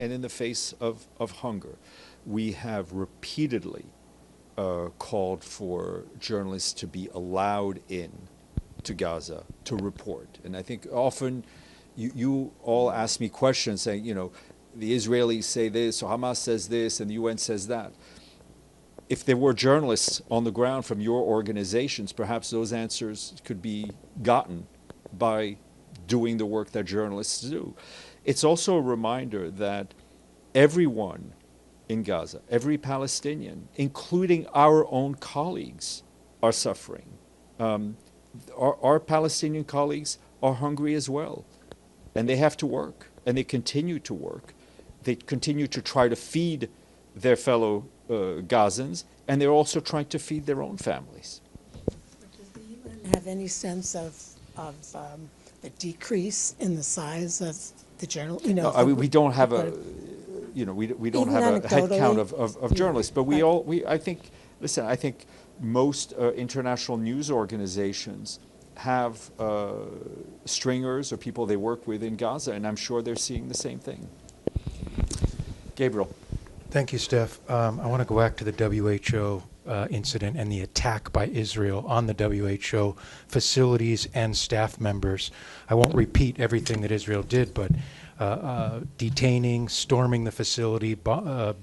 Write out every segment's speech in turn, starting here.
and in the face of hunger. We have repeatedly called for journalists to be allowed in to Gaza to report. And I think often you all ask me questions saying, the Israelis say this, or Hamas says this, and the UN says that. If there were journalists on the ground from your organizations, perhaps those answers could be gotten by doing the work that journalists do. It's also a reminder that everyone in Gaza, every Palestinian, including our own colleagues, are suffering. Our Palestinian colleagues are hungry as well, and they have to work, and they continue to work. They continue to try to feed their fellow Gazans, and they're also trying to feed their own families. Does the UN have any sense of the decrease in the size of the journal? We don't have a, we don't have a head count of journalists, but I think most international news organizations have stringers or people they work with in Gaza, and I'm sure they're seeing the same thing. Gabriel. Thank you, Steph. I want to go back to the WHO incident and the attack by Israel on the WHO facilities and staff members. I won't repeat everything that Israel did, but detaining, storming the facility, the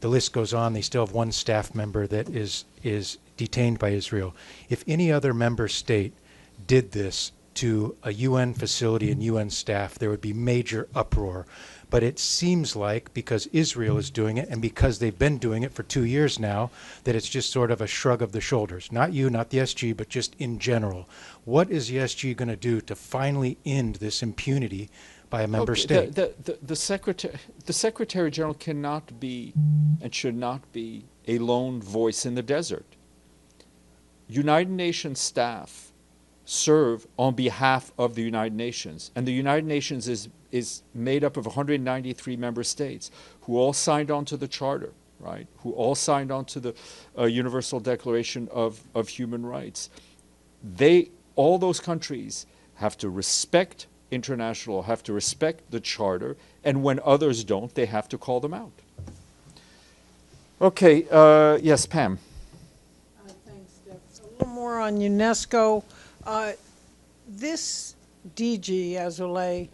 list goes on. They still have one staff member that is detained by Israel. If any other member state did this to a UN facility and UN staff, there would be major uproar. But it seems like, because Israel is doing it, and because they've been doing it for 2 years now, that it's just sort of a shrug of the shoulders. Not you, not the SG, but just in general. What is the SG going to do to finally end this impunity by a member state? The Secretary General cannot be and should not be a lone voice in the desert. United Nations staff serve on behalf of the United Nations, and the United Nations is made up of 193 member states who all signed on to the Charter, right? Who all signed on to the Universal Declaration of Human Rights. All those countries have to respect international, have to respect the Charter, and when others don't, they have to call them out. Okay, yes, Pam. Thanks, Steph. A little more on UNESCO. This DG, Azoulay,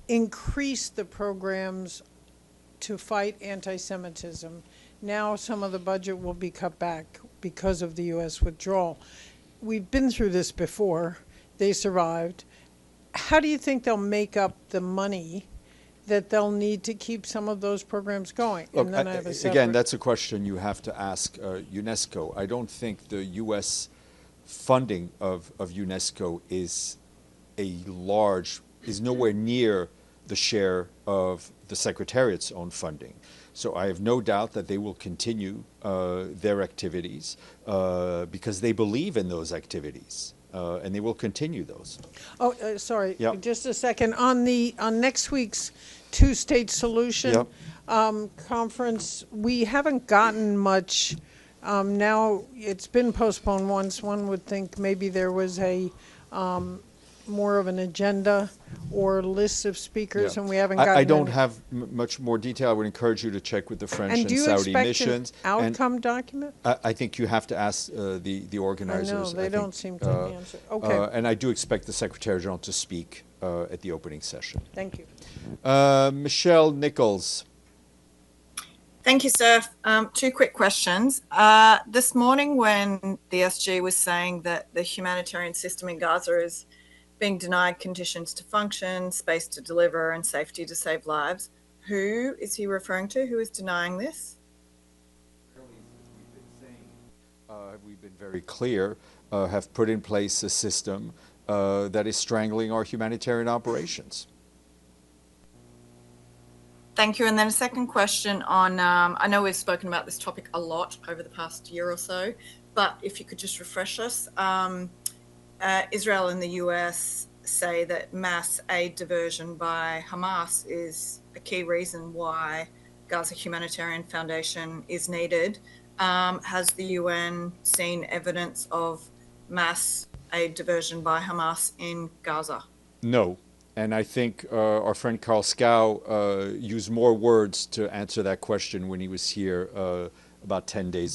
increased the programs to fight anti-Semitism. Now some of the budget will be cut back because of the U.S. withdrawal. We've been through this before. They survived. How do you think they'll make up the money that they'll need to keep some of those programs going? Look, and then I have a separate... Again, that's a question you have to ask UNESCO. I don't think the U.S. funding of UNESCO is nowhere near the share of the Secretariat's own funding. So I have no doubt that they will continue their activities because they believe in those activities, and they will continue those. Oh, sorry, Yep. just a second. On next week's two-state solution conference, we haven't gotten much. Now it's been postponed once. One would think maybe there was a more of an agenda or list of speakers, and we haven't gotten I don't any. have much more detail. I would encourage you to check with the French and do you Saudi expect missions. an outcome document? I think you have to ask the organizers. I know, they don't seem to answer. Okay. And I do expect the Secretary General to speak at the opening session. Thank you. Michelle Nichols. Thank you, Steph. Two quick questions. This morning when the SG was saying that the humanitarian system in Gaza is being denied conditions to function, space to deliver, and safety to save lives, who is he referring to? Who is denying this? We've been very clear, have put in place a system that is strangling our humanitarian operations. Thank you. And then a second question on, I know we've spoken about this topic a lot over the past year or so, but if you could just refresh us. Israel and the US say that mass aid diversion by Hamas is a key reason why Gaza Humanitarian Foundation is needed. Has the UN seen evidence of mass aid diversion by Hamas in Gaza? No. And I think our friend Carl Scow used more words to answer that question when he was here about 10 days